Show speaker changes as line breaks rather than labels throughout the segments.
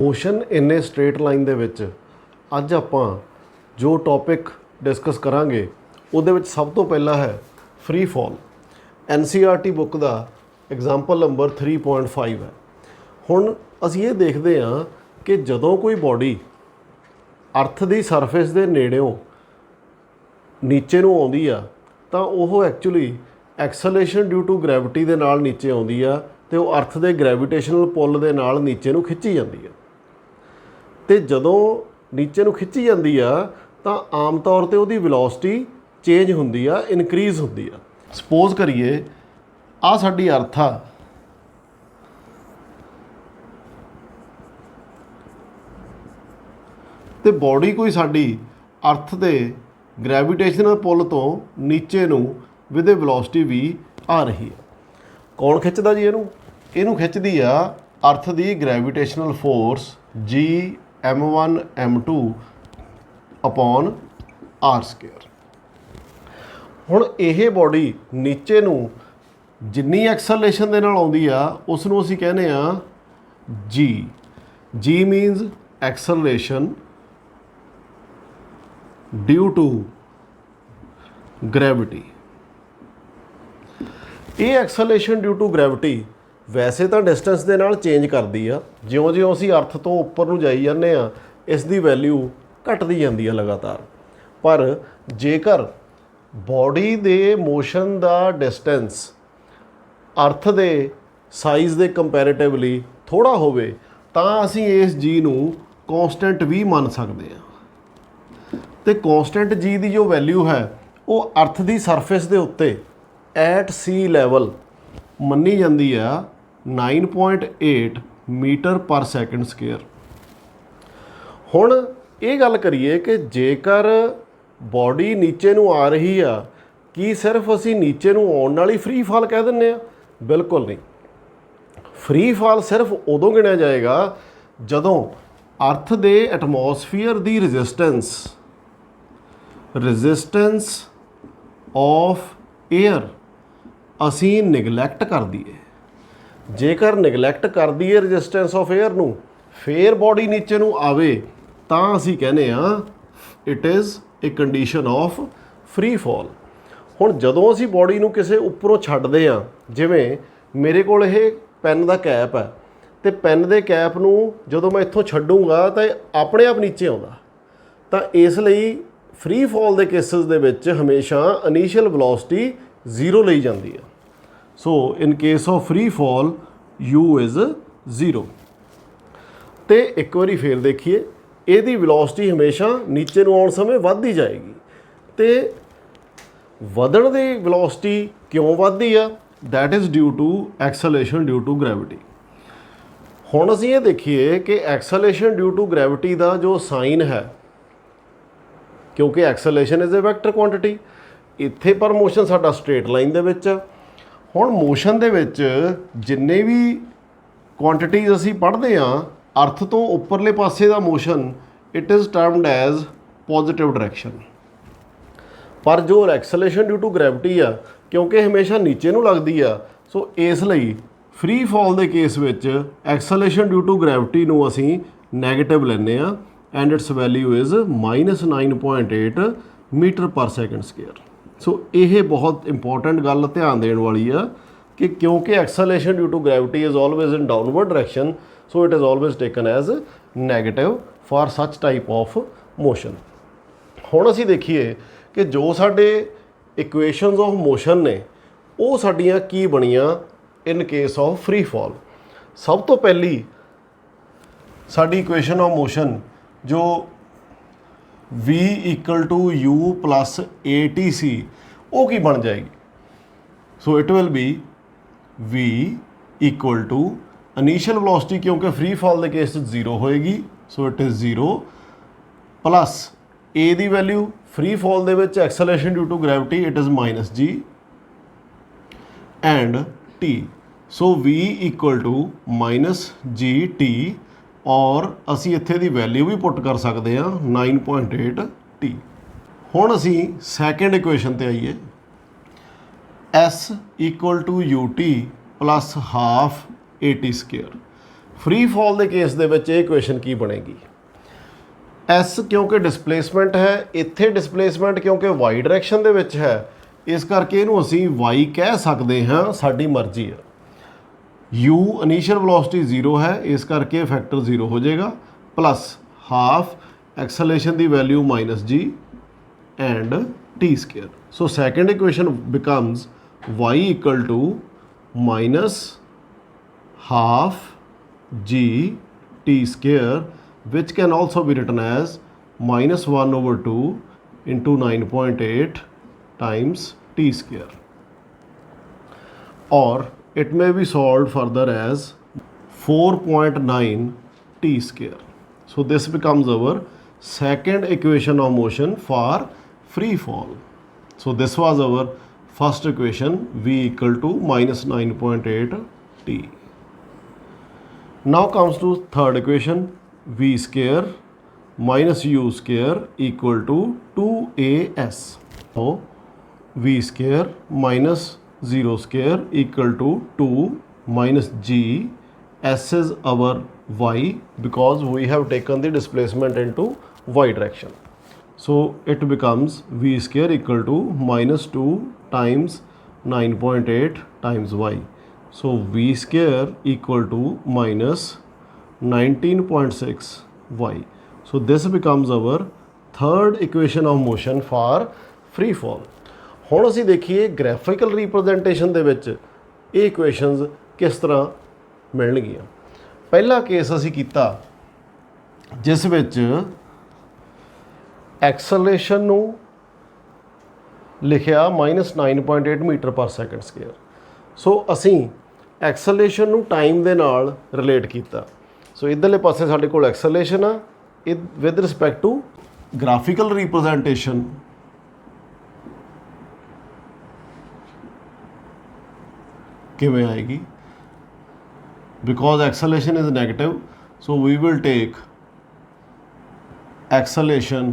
Motion ਇਨ straight line ਦੇ ਵਿੱਚ ਅੱਜ ਆਪਾਂ ਜੋ ਟੌਪਿਕ ਡਿਸਕਸ ਕਰਾਂਗੇ ਉਹਦੇ ਵਿੱਚ ਸਭ ਤੋਂ ਪਹਿਲਾ ਹੈ ਫ੍ਰੀ ਫਾਲ। NCERT ਬੁੱਕ ਦਾ ਐਗਜ਼ਾਮਪਲ ਨੰਬਰ 3.5 ਹੈ। ਹੁਣ ਅਸੀਂ ਇਹ ਦੇਖਦੇ ਹਾਂ ਕਿ ਜਦੋਂ ਕੋਈ ਬੋਡੀ ਅਰਥ ਦੀ ਸਰਫੇਸ ਦੇ ਨੇੜਿਓਂ ਨੀਚੇ ਨੂੰ ਆਉਂਦੀ ਆ ਤਾਂ ਉਹ actually acceleration due to gravity ਦੇ ਨਾਲ ਨੀਚੇ ਆਉਂਦੀ ਆ ਤੇ ਉਹ ਅਰਥ ਦੇ ਗ੍ਰੈਵਿਟੇਸ਼ਨਲ ਪੁੱਲ ਦੇ ਨਾਲ ਨੀਚੇ ਨੂੰ ਖਿੱਚੀ ਜਾਂਦੀ ਆ। ਤੇ ਜਦੋਂ ਨੀਚੇ ਨੂੰ ਖਿੱਚੀ ਜਾਂਦੀ ਆ ਤਾਂ ਆਮ ਤੌਰ ਤੇ ਉਹਦੀ ਵੈਲੋਸਿਟੀ ਚੇਂਜ ਹੁੰਦੀ ਆ, ਇਨਕਰੀਜ਼ ਹੁੰਦੀ ਆ। ਸਪੋਜ਼ ਕਰੀਏ ਆ ਸਾਡੀ ਅਰਥ ਆ, ਤੇ ਬੋਡੀ ਕੋਈ ਸਾਡੀ ਅਰਥ ਦੇ ਗ੍ਰੈਵਿਟੇਸ਼ਨਲ ਪੁੱਲ ਤੋਂ ਨੀਚੇ ਨੂੰ ਵਿਦ ਏ ਵੈਲੋਸਿਟੀ ਵੀ ਆ ਰਹੀ ਹੈ। ਕੌਣ ਖਿੱਚਦਾ ਜੀ ਇਹਨੂੰ? ਇਹਨੂੰ ਖਿੱਚਦੀ ਆ ਅਰਥ ਦੀ gravitational force G m1 m2 upon r square. ਹੁਣ ਇਹ ਬੋਡੀ ਨੀਚੇ ਨੂੰ ਜਿੰਨੀ ਐਕਸਲੇਸ਼ਨ ਦੇ ਨਾਲ ਆਉਂਦੀ ਆ ਉਸ ਨੂੰ ਅਸੀਂ ਕਹਿੰਦੇ ਆ G। G means acceleration due to gravity. ਇਹ ਐਕਸਲੇਸ਼ਨ ਡਿਊ ਟੂ ਗ੍ਰੈਵਿਟੀ ਵੈਸੇ ਤਾਂ ਡਿਸਟੈਂਸ ਦੇ ਨਾਲ ਚੇਂਜ ਕਰਦੀ ਆ, ਜਿਉਂ-ਜਿਉਂ ਅਸੀਂ ਅਰਥ ਤੋਂ ਉੱਪਰ ਨੂੰ ਜਾਈ ਜਾਂਦੇ ਆ ਇਸ ਦੀ ਵੈਲਿਊ ਘਟਦੀ ਜਾਂਦੀ ਆ ਲਗਾਤਾਰ। ਪਰ ਜੇਕਰ ਬੋਡੀ ਦੇ ਮੋਸ਼ਨ ਦਾ ਡਿਸਟੈਂਸ ਅਰਥ ਦੇ ਸਾਈਜ਼ ਦੇ ਕੰਪੈਰੇਟਿਵਲੀ ਥੋੜ੍ਹਾ ਹੋਵੇ ਤਾਂ ਅਸੀਂ ਇਸ G ਨੂੰ ਕੌਂਸਟੈਂਟ ਵੀ ਮੰਨ ਸਕਦੇ ਹਾਂ। ਤੇ ਕੌਂਸਟੈਂਟ G ਦੀ ਜੋ ਵੈਲਿਊ ਹੈ ਉਹ ਅਰਥ ਦੀ ਸਰਫੇਸ ਦੇ ਉੱਤੇ ਐਟ ਸੀ ਲੈਵਲ ਮੰਨੀ ਜਾਂਦੀ ਆ 9.8 ਮੀਟਰ ਪਰ ਸੈਕਿੰਡ ਸਕੁਅਰ। ਹੁਣ ਇਹ ਗੱਲ ਕਰੀਏ ਕਿ ਜੇਕਰ ਬੋਡੀ ਨੀਚੇ ਨੂੰ ਆ ਰਹੀ ਆ, ਕੀ ਸਿਰਫ ਅਸੀਂ ਨੀਚੇ ਨੂੰ ਆਉਣ ਨਾਲ ਹੀ ਫ੍ਰੀ ਫਾਲ ਕਹਿ ਦਿੰਦੇ ਆ? ਬਿਲਕੁਲ ਨਹੀਂ। ਫ੍ਰੀ ਫਾਲ ਸਿਰਫ ਉਦੋਂ ਗਿਣਿਆ ਜਾਏਗਾ ਜਦੋਂ ਅਰਥ ਦੇ atmosphere the resistance of air ਅਸੀਂ ਨਿਗਲੈਕਟ ਕਰ ਦਈਏ। ਜੇਕਰ ਨਿਗਲੈਕਟ ਕਰ ਦਈਏ ਰੈਜ਼ਿਸਟੈਂਸ ਆਫ ਏਅਰ ਨੂੰ, ਫੇਰ ਬੋਡੀ ਨੀਚੇ ਨੂੰ ਆਵੇ ਤਾਂ ਅਸੀਂ ਕਹਿੰਦੇ ਆ it is a condition of free fall. ਹੁਣ ਜਦੋਂ ਅਸੀਂ ਬੋਡੀ ਨੂੰ ਕਿਸੇ ਉੱਪਰੋਂ ਛੱਡਦੇ ਆ, ਜਿਵੇਂ ਮੇਰੇ ਕੋਲ ਇਹ ਪੈਨ ਦਾ ਕੈਪ ਹੈ ਤੇ ਪੈਨ ਦੇ ਕੈਪ ਨੂੰ ਜਦੋਂ ਮੈਂ ਇੱਥੋਂ ਛੱਡੂੰਗਾ ਤਾਂ ਇਹ ਆਪਣੇ ਆਪ ਨੀਚੇ ਆਉਂਦਾ, ਤਾਂ ਇਸ ਲਈ ਫ੍ਰੀ ਫਾਲ ਦੇ ਕੇਸਿਸ ਦੇ ਵਿੱਚ ਹਮੇਸ਼ਾ ਇਨੀਸ਼ੀਅਲ ਵੈਲੋਸਿਟੀ 0 ਲਈ ਜਾਂਦੀ ਆ। So in case of free fall u is 0। ਤੇ ਇੱਕ ਵਾਰੀ ਫੇਰ ਦੇਖੀਏ, ਇਹਦੀ ਵੈਲੋਸਿਟੀ ਹਮੇਸ਼ਾ ਨੀਚੇ ਨੂੰ ਆਉਣ ਸਮੇਂ ਵੱਧਦੀ ਜਾਏਗੀ। ਤੇ ਵਧਣ ਦੀ ਵੈਲੋਸਿਟੀ ਕਿਉਂ ਵੱਧਦੀ ਆ? That is due to acceleration due to gravity. ਹੁਣ ਅਸੀਂ ਇਹ ਦੇਖੀਏ ਕਿ ਐਕਸਲੇਸ਼ਨ ਡਿਊ ਟੂ ਗ੍ਰੈਵਿਟੀ ਦਾ ਜੋ ਸਾਈਨ ਹੈ, ਕਿਉਂਕਿ acceleration is a vector quantity, ਇੱਥੇ ਪਰ ਮੋਸ਼ਨ ਸਾਡਾ ਸਟ੍ਰੇਟ ਲਾਈਨ ਦੇ ਵਿੱਚ ਆ। ਹੁਣ ਮੋਸ਼ਨ ਦੇ ਵਿੱਚ ਜਿੰਨੇ ਵੀ ਕੁਆਂਟੀਟੀਜ਼ ਅਸੀਂ ਪੜ੍ਹਦੇ ਹਾਂ, ਅਰਥ ਤੋਂ ਉੱਪਰਲੇ ਪਾਸੇ ਦਾ motion it is termed as positive direction. ਪਰ ਜੋ ਐਕਸਲੇਸ਼ਨ ਡਿਊ ਟੂ ਗ੍ਰੈਵਿਟੀ ਆ, ਕਿਉਂਕਿ ਹਮੇਸ਼ਾ ਨੀਚੇ ਨੂੰ ਲੱਗਦੀ ਆ, ਸੋ ਇਸ ਲਈ ਫ੍ਰੀ ਫਾਲ ਦੇ ਕੇਸ ਵਿੱਚ ਐਕਸਲੇਸ਼ਨ ਡਿਊ ਟੂ ਗ੍ਰੈਵਿਟੀ ਨੂੰ ਅਸੀਂ ਨੈਗੇਟਿਵ ਲੈਂਦੇ ਆ and its value is -9.8 metre per second square. So ਇਹ ਬਹੁਤ ਇੰਪੋਰਟੈਂਟ ਗੱਲ ਧਿਆਨ ਦੇਣ ਵਾਲੀ ਆ ਕਿ ਕਿਉਂਕਿ acceleration due to gravity is always in downward direction, so it is always taken as negative for such type of motion. ਹੁਣ ਅਸੀਂ ਦੇਖੀਏ ਕਿ ਜੋ ਸਾਡੇ ਇਕੁਏਸ਼ਨਸ ਆਫ ਮੋਸ਼ਨ ਨੇ ਉਹ ਸਾਡੀਆਂ ਕੀ ਬਣੀਆਂ in case of free fall. ਸਭ ਤੋਂ ਪਹਿਲੀ ਸਾਡੀ ਇਕੁਏਸ਼ਨ ਆਫ ਮੋਸ਼ਨ ਜੋ v = u + at ਸੀ, ਉਹ ਕੀ ਬਣ ਜਾਏਗੀ? So it will be v = initial velocity, ਕਿਉਂਕਿ ਫ੍ਰੀ ਫਾਲ ਦੇ ਕੇਸ 'ਚ 0 ਹੋਏਗੀ, so it is 0 plus a ਦੀ ਵੈਲਿਊ ਫ੍ਰੀ ਫਾਲ ਦੇ ਵਿੱਚ acceleration due to gravity it is -g and t। ਸੋ v = -gt ਔਰ ਅਸੀਂ ਇੱਥੇ ਦੀ ਵੈਲਿਊ ਵੀ ਪੁੱਟ ਕਰ ਸਕਦੇ ਹਾਂ 9.8 t। ਹੁਣ ਅਸੀਂ ਸੈਕਿੰਡ ਇਕੁਏਸ਼ਨ ਤੇ ਆਈਏ, s = ut + ½ at²। Free fall के केस दे विच ये इक्वेशन की बनेगी, एस क्योंकि डिसप्लेसमेंट है, इत्थे डिसप्लेसमेंट क्योंकि वाई डायरैक्शन दे विच है, इस करके इहनूं असीं वाई कह सकते हाँ, साडी मर्जी है। यू इनिशियल वेलोसिटी 0 है, इस करके फैक्टर 0 हो जाएगा, प्लस हाफ एक्सेलरेशन की value minus G and T square. So second equation becomes Y equal to minus half G T square, which can also be written as minus 1 over 2 into 9.8 times t square, or it may be solved further as 4.9 t square. So this becomes our second equation of motion for free fall. So this was our first equation, v equal to minus 9.8 t. Now comes to third equation, v square minus u square equal to 2as. So v square minus 0 square equal to 2 minus g, s is our y because we have taken the displacement into y direction. So it becomes v square equal to minus 2 times 9.8 times y. So v square equal to minus 19.6 y. So this becomes our third equation of motion for free fall. ਹੁਣ ਅਸੀਂ ਦੇਖੀਏ graphical representation ਦੇ ਵਿੱਚ ਇਹ equations ਕਿਸ ਤਰ੍ਹਾਂ ਮਿਲਣਗੀਆਂ। ਪਹਿਲਾ ਕੇਸ ਅਸੀਂ ਕੀਤਾ ਜਿਸ ਵਿੱਚ ਐਕਸਲਰੇਸ਼ਨ ਨੂੰ ਲਿਖਿਆ -9.8 ਮੀਟਰ ਪਰ ਸੈਕਿੰਡ ਸਕੁਅਰ। ਸੋ ਅਸੀਂ ਐਕਸਲਰੇਸ਼ਨ ਨੂੰ ਟਾਈਮ ਦੇ ਨਾਲ ਰਿਲੇਟ ਕੀਤਾ। ਸੋ ਇੱਧਰਲੇ ਪਾਸੇ ਸਾਡੇ ਕੋਲ ਐਕਸਲਰੇਸ਼ਨ ਆ, with respect to graphical representation ਕਿਵੇਂ ਆਏਗੀ, because acceleration is negative, so we will take acceleration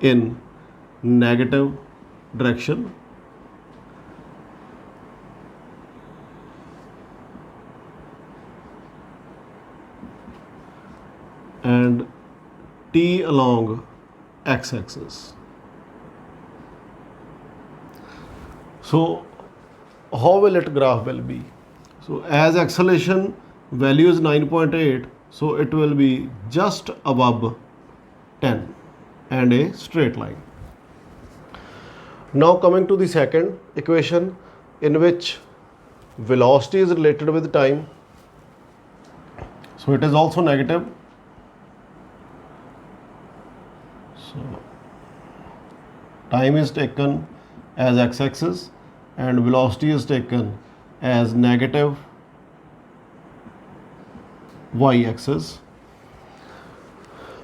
in negative direction and t along x-axis. So how will it graph will be? So as acceleration value is 9.8, so it will be just above 10 and a straight line. Now coming to the second equation in which velocity is related with time, so it is also negative. So time is taken as x-axis and velocity is taken as negative y-axis.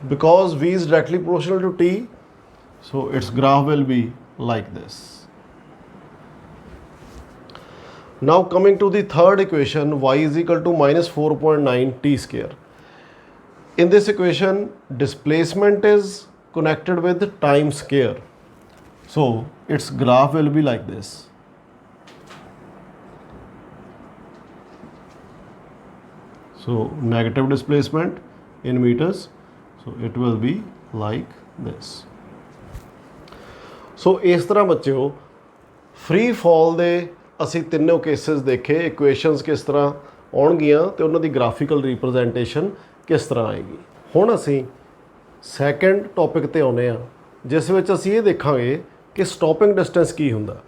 Because v is directly proportional to t, so its graph will be like this. Now coming to the third equation, y is equal to minus 4.9 t square. In this equation, displacement is connected with time square, so its graph will be like this. So negative displacement in meters, so it will be like this. So ਇਸ ਤਰ੍ਹਾਂ ਬੱਚਿਓ free fall ਦੇ ਅਸੀਂ ਤਿੰਨੋਂ cases ਦੇਖੇ, equations ਕਿਸ ਤਰ੍ਹਾਂ ਆਉਣਗੀਆਂ ਤੇ ਉਹਨਾਂ ਦੀ ਗ੍ਰਾਫਿਕਲ ਰਿਪਰੈਜ਼ੈਂਟੇਸ਼ਨ ਕਿਸ ਤਰ੍ਹਾਂ ਆਏਗੀ। ਹੁਣ ਅਸੀਂ ਸੈਕੰਡ ਟੌਪਿਕ ਤੇ ਆਉਂਦੇ ਹਾਂ, ਜਿਸ ਵਿੱਚ ਅਸੀਂ ਇਹ ਦੇਖਾਂਗੇ ਕਿ ਸਟਾਪਿੰਗ ਡਿਸਟੈਂਸ ਕੀ ਹੁੰਦਾ।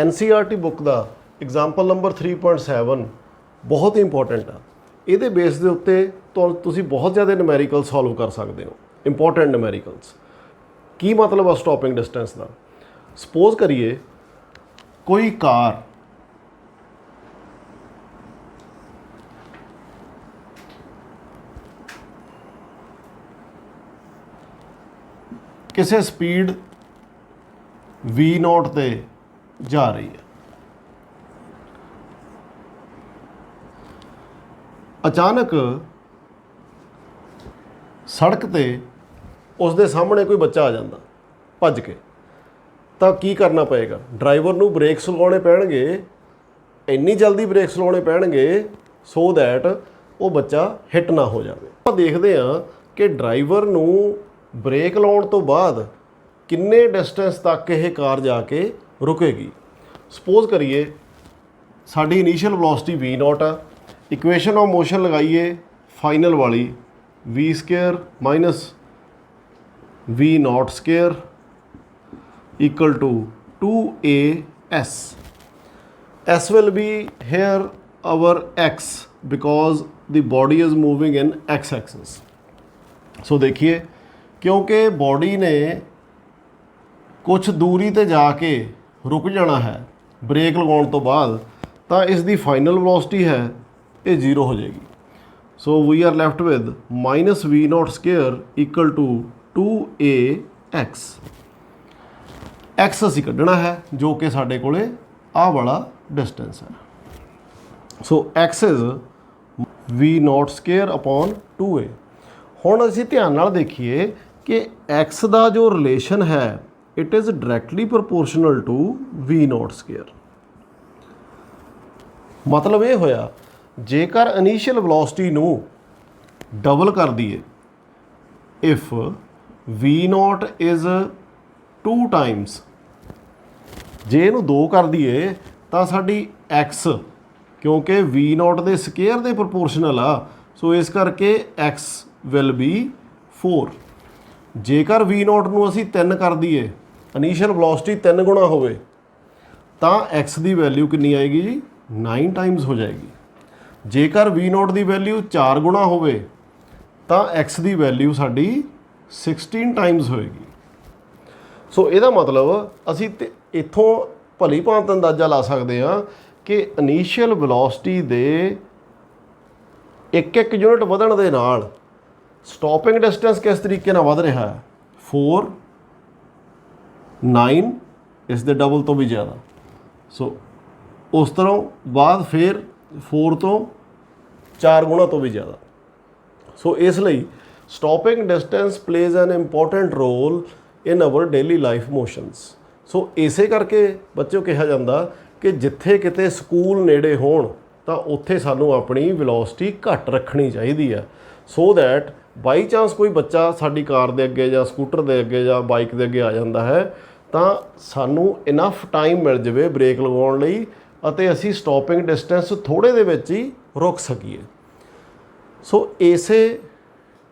NCERT ਬੁੱਕ ਦਾ ਐਗਜ਼ਾਮਪਲ ਨੰਬਰ 3.7 ਬਹੁਤ ਹੀ ਇੰਪੋਰਟੈਂਟ ਆ। ਇਹਦੇ ਬੇਸ ਦੇ ਉੱਤੇ ਤੁਸੀਂ ਬਹੁਤ ਜ਼ਿਆਦਾ ਨਿਊਮੈਰੀਕਲ ਸੋਲਵ ਕਰ ਸਕਦੇ ਹੋ, ਇੰਪੋਰਟੈਂਟ ਨਿਊਮੈਰੀਕਲਸ। ਕੀ ਮਤਲਬ ਆ ਸਟਾਪਿੰਗ ਡਿਸਟੈਂਸ ਦਾ? ਸਪੋਜ਼ ਕਰੀਏ ਕੋਈ ਕਾਰ ਕਿਸੇ ਸਪੀਡ v0 ਤੇ ਜਾ ਰਹੀ ਹੈ, ਅਚਾਨਕ ਸੜਕ ਤੇ ਉਸ ਦੇ ਸਾਹਮਣੇ ਕੋਈ ਬੱਚਾ ਆ ਜਾਂਦਾ ਭੱਜ ਕੇ, ਤਾਂ ਕੀ ਕਰਨਾ ਪਏਗਾ? ਡਰਾਈਵਰ ਨੂੰ ਬ੍ਰੇਕਸ ਲਾਉਣੇ ਪੈਣਗੇ, ਇੰਨੀ ਜਲਦੀ ਬ੍ਰੇਕਸ ਲਾਉਣੇ ਪੈਣਗੇ ਸੋ ਦੈਟ ਉਹ ਬੱਚਾ ਹਿੱਟ ਨਾ ਹੋ ਜਾਵੇ। ਆਪਾਂ ਦੇਖਦੇ ਹਾਂ ਕਿ ਡਰਾਈਵਰ ਨੂੰ ਬ੍ਰੇਕ ਲਾਉਣ ਤੋਂ ਬਾਅਦ ਕਿੰਨੇ ਡਿਸਟੈਂਸ ਤੱਕ ਇਹ ਕਾਰ ਜਾ ਕੇ ਰੁਕੇਗੀ। ਸਪੋਜ਼ ਕਰੀਏ ਸਾਡੀ ਇਨੀਸ਼ੀਅਲ ਵੈਲੋਸਿਟੀ v0 ਆ, ਇਕੁਏਸ਼ਨ ਆਫ ਮੋਸ਼ਨ ਲਗਾਈਏ ਫਾਈਨਲ ਵਾਲੀ v² - v0² equal to 2as. S will be here our x because the body is moving in x axis. सो देखिए क्योंकि बॉडी ने कुछ दूरी ते जाके रुक जाना है ब्रेक लगाने तो बाद, तो इसकी फाइनल वेलोसिटी है ये 0 हो जाएगी। So we are left with -v0² equal to 2ax। x ਅਸੀਂ ਕੱਢਣਾ ਹੈ ਜੋ ਕਿ ਸਾਡੇ ਕੋਲੇ ਆਹ ਵਾਲਾ ਡਿਸਟੈਂਸ ਹੈ। ਸੋ x is v0² upon 2a। ਹੁਣ ਅਸੀਂ ਧਿਆਨ ਨਾਲ ਦੇਖੀਏ ਕਿ x ਦਾ ਜੋ ਰਿਲੇਸ਼ਨ ਹੈ it is directly proportional to v0²। ਮਤਲਬ ਇਹ ਹੋਇਆ ਜੇਕਰ ਇਨੀਸ਼ੀਅਲ ਵੈਲੋਸਿਟੀ ਨੂੰ ਡਬਲ ਕਰ ਦਈਏ, ਇਫ v0 ਇਜ਼ 2 ਟਾਈਮਸ, ਜੇ ਇਹਨੂੰ 2 ਕਰ ਦਈਏ ਤਾਂ ਸਾਡੀ x ਕਿਉਂਕਿ v0 ਦੇ ਸਕੁਅਰ ਦੇ ਪ੍ਰੋਪੋਰਸ਼ਨਲ ਆ, ਸੋ ਇਸ ਕਰਕੇ x ਵਿਲ ਬੀ 4। ਜੇਕਰ v0 ਨੂੰ ਅਸੀਂ 3 ਕਰ ਦਈਏ, ਇਨੀਸ਼ੀਅਲ ਵੈਲੋਸਿਟੀ 3 ਗੁਣਾ ਹੋਵੇ, ਤਾਂ x ਦੀ ਵੈਲਿਊ ਕਿੰਨੀ ਆਏਗੀ ਜੀ 9 ਟਾਈਮਸ ਹੋ ਜਾਏਗੀ। ਜੇਕਰ v0 ਦੀ ਵੈਲਿਊ 4 ਗੁਣਾ ਹੋਵੇ ਤਾਂ x ਦੀ ਵੈਲਿਊ ਸਾਡੀ 16 ਟਾਈਮਸ ਹੋਏਗੀ। ਸੋ ਇਹਦਾ ਮਤਲਬ ਅਸੀਂ ਇੱਥੋਂ ਭਲੀ ਭਾਂਤ ਅੰਦਾਜ਼ਾ ਲਾ ਸਕਦੇ ਹਾਂ ਕਿ ਇਨੀਸ਼ੀਅਲ ਵੈਲੋਸਿਟੀ ਦੇ ਇੱਕ ਯੂਨਿਟ ਵਧਣ ਦੇ ਨਾਲ ਸਟਾਪਿੰਗ ਡਿਸਟੈਂਸ ਕਿਸ ਤਰੀਕੇ ਨਾਲ ਵਧ ਰਿਹਾ ਹੈ, 4 9 ਇਸ ਦੇ ਡਬਲ ਤੋਂ ਵੀ ਜ਼ਿਆਦਾ। ਸੋ ਉਸ ਤਰ੍ਹਾਂ ਬਾਅਦ ਫਿਰ 4 ਤੋਂ 4 ਗੁਣਾ ਤੋਂ ਵੀ ਜ਼ਿਆਦਾ। ਸੋ ਇਸ ਲਈ stopping distance plays an important role in our daily life motions. So ਇਸੇ ਕਰਕੇ ਬੱਚਿਓ ਕਿਹਾ ਜਾਂਦਾ ਕਿ ਜਿੱਥੇ ਕਿਤੇ ਸਕੂਲ ਨੇੜੇ ਹੋਣ ਤਾਂ ਉੱਥੇ ਸਾਨੂੰ ਆਪਣੀ ਵੈਲੋਸਿਟੀ ਘੱਟ ਰੱਖਣੀ ਚਾਹੀਦੀ ਹੈ, ਸੋ ਦੈਟ ਬਾਈ ਚਾਂਸ ਕੋਈ ਬੱਚਾ ਸਾਡੀ ਕਾਰ ਦੇ ਅੱਗੇ ਜਾਂ ਸਕੂਟਰ ਦੇ ਅੱਗੇ ਜਾਂ ਬਾਈਕ ਦੇ ਅੱਗੇ ਆ ਜਾਂਦਾ ਹੈ ਤਾਂ ਸਾਨੂੰ ਇਨਫ ਟਾਈਮ ਮਿਲ ਜਾਵੇ ਬ੍ਰੇਕ ਲਗਾਉਣ ਲਈ ਅਤੇ ਅਸੀਂ ਸਟਾਪਿੰਗ ਡਿਸਟੈਂਸ ਥੋੜ੍ਹੇ ਦੇ ਵਿੱਚ ਹੀ ਰੁਕ ਸਕੀਏ। ਸੋ ਇਸੇ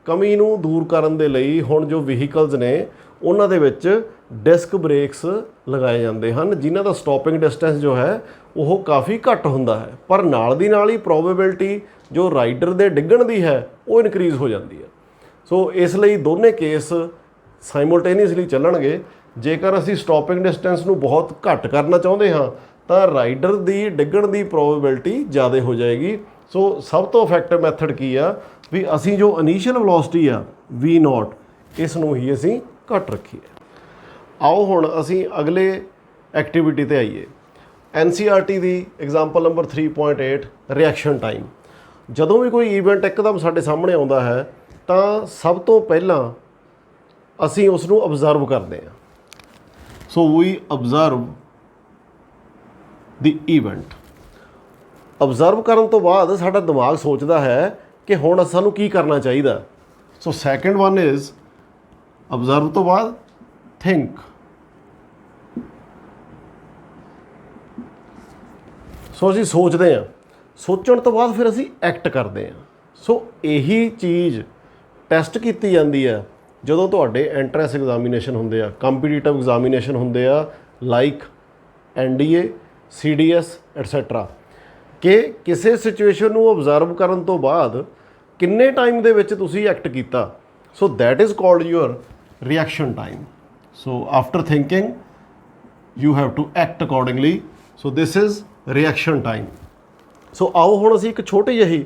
ਕਮੀ ਨੂੰ ਦੂਰ ਕਰਨ ਦੇ ਲਈ ਹੁਣ ਜੋ ਵਹੀਕਲਸ ਨੇ ਉਹਨਾਂ ਦੇ ਵਿੱਚ ਡਿਸਕ ਬ੍ਰੇਕਸ ਲਗਾਏ ਜਾਂਦੇ ਹਨ, ਜਿਨ੍ਹਾਂ ਦਾ ਸਟਾਪਿੰਗ ਡਿਸਟੈਂਸ ਜੋ ਹੈ ਉਹ ਕਾਫੀ ਘੱਟ ਹੁੰਦਾ ਹੈ, ਪਰ ਨਾਲ ਦੀ ਨਾਲ ਹੀ ਪ੍ਰੋਬੇਬਿਲਿਟੀ ਜੋ ਰਾਈਡਰ ਦੇ ਡਿੱਗਣ ਦੀ ਹੈ ਉਹ ਇਨਕਰੀਜ਼ ਹੋ ਜਾਂਦੀ ਹੈ। ਸੋ ਇਸ ਲਈ ਦੋਨੇ ਕੇਸ ਸਾਈਮਲਟੇਨੀਅਸਲੀ ਚੱਲਣਗੇ। ਜੇਕਰ ਅਸੀਂ ਸਟਾਪਿੰਗ ਡਿਸਟੈਂਸ ਨੂੰ ਬਹੁਤ ਘੱਟ ਕਰਨਾ ਚਾਹੁੰਦੇ ਹਾਂ ਤਾਂ ਰਾਈਡਰ ਦੀ ਡਿੱਗਣ ਦੀ ਪ੍ਰੋਬੇਬਿਲਿਟੀ ਜ਼ਿਆਦਾ ਹੋ ਜਾਏਗੀ। ਸੋ ਸਭ ਤੋਂ ਇਫੈਕਟਿਵ ਮੈਥਡ ਕੀ ਆ ਵੀ ਅਸੀਂ ਜੋ ਇਨੀਸ਼ੀਅਲ ਵੈਲੋਸਿਟੀ ਆ v0 ਇਸ ਨੂੰ ਹੀ ਅਸੀਂ ਘੱਟ ਰੱਖੀਏ। ਆਓ ਹੁਣ ਅਸੀਂ ਅਗਲੇ ਐਕਟੀਵਿਟੀ ਤੇ ਆਈਏ। NCERT ਦੀ ਐਗਜ਼ਾਮਪਲ ਨੰਬਰ 3.8 ਰਿਐਕਸ਼ਨ ਟਾਈਮ। ਜਦੋਂ ਵੀ ਕੋਈ ਈਵੈਂਟ ਇੱਕਦਮ ਸਾਡੇ ਸਾਹਮਣੇ ਆਉਂਦਾ ਹੈ ਤਾਂ ਸਭ ਤੋਂ ਪਹਿਲਾਂ ਅਸੀਂ ਉਸ ਨੂੰ ਅਬਜ਼ਰਵ ਕਰਦੇ ਹਾਂ। ਸੋ ਵੀ ਅਬਜ਼ਰਵ ਦੀ ਈਵੈਂਟ। ਅਬਜ਼ਰਵ ਕਰਨ ਤੋਂ ਬਾਅਦ ਸਾਡਾ ਦਿਮਾਗ ਸੋਚਦਾ ਹੈ ਕਿ ਹੁਣ ਸਾਨੂੰ ਕੀ ਕਰਨਾ ਚਾਹੀਦਾ। ਸੋ ਸੈਕਿੰਡ ਵਨ ਇਜ਼ ਅਬਜ਼ਰਵ ਤੋਂ ਬਾਅਦ ਥਿੰਕ। ਸੋ ਅਸੀਂ ਸੋਚਦੇ ਹਾਂ, ਸੋਚਣ ਤੋਂ ਬਾਅਦ ਫਿਰ ਅਸੀਂ ਐਕਟ ਕਰਦੇ ਹਾਂ। ਸੋ ਇਹੀ ਚੀਜ਼ ਟੈਸਟ ਕੀਤੀ ਜਾਂਦੀ ਹੈ ਜਦੋਂ ਤੁਹਾਡੇ ਐਂਟਰੈਂਸ ਐਗਜ਼ਾਮੀਨੇਸ਼ਨ ਹੁੰਦੇ ਆ, ਕੰਪੀਟੀਟਿਵ ਐਗਜ਼ਾਮੀਨੇਸ਼ਨ ਹੁੰਦੇ ਆ ਲਾਈਕ NDA CDS ਐਟਸੈਟਰਾ, ਕਿ ਕਿਸੇ ਸਿਚੁਏਸ਼ਨ ਨੂੰ ਓਬਜ਼ਰਵ ਕਰਨ ਤੋਂ ਬਾਅਦ ਕਿੰਨੇ ਟਾਈਮ ਦੇ ਵਿੱਚ ਤੁਸੀਂ ਐਕਟ ਕੀਤਾ। So that is called your reaction time. So after thinking you have to act accordingly. So this is reaction time. So ਆਓ ਹੁਣ ਅਸੀਂ ਇੱਕ ਛੋਟੀ ਜਿਹੀ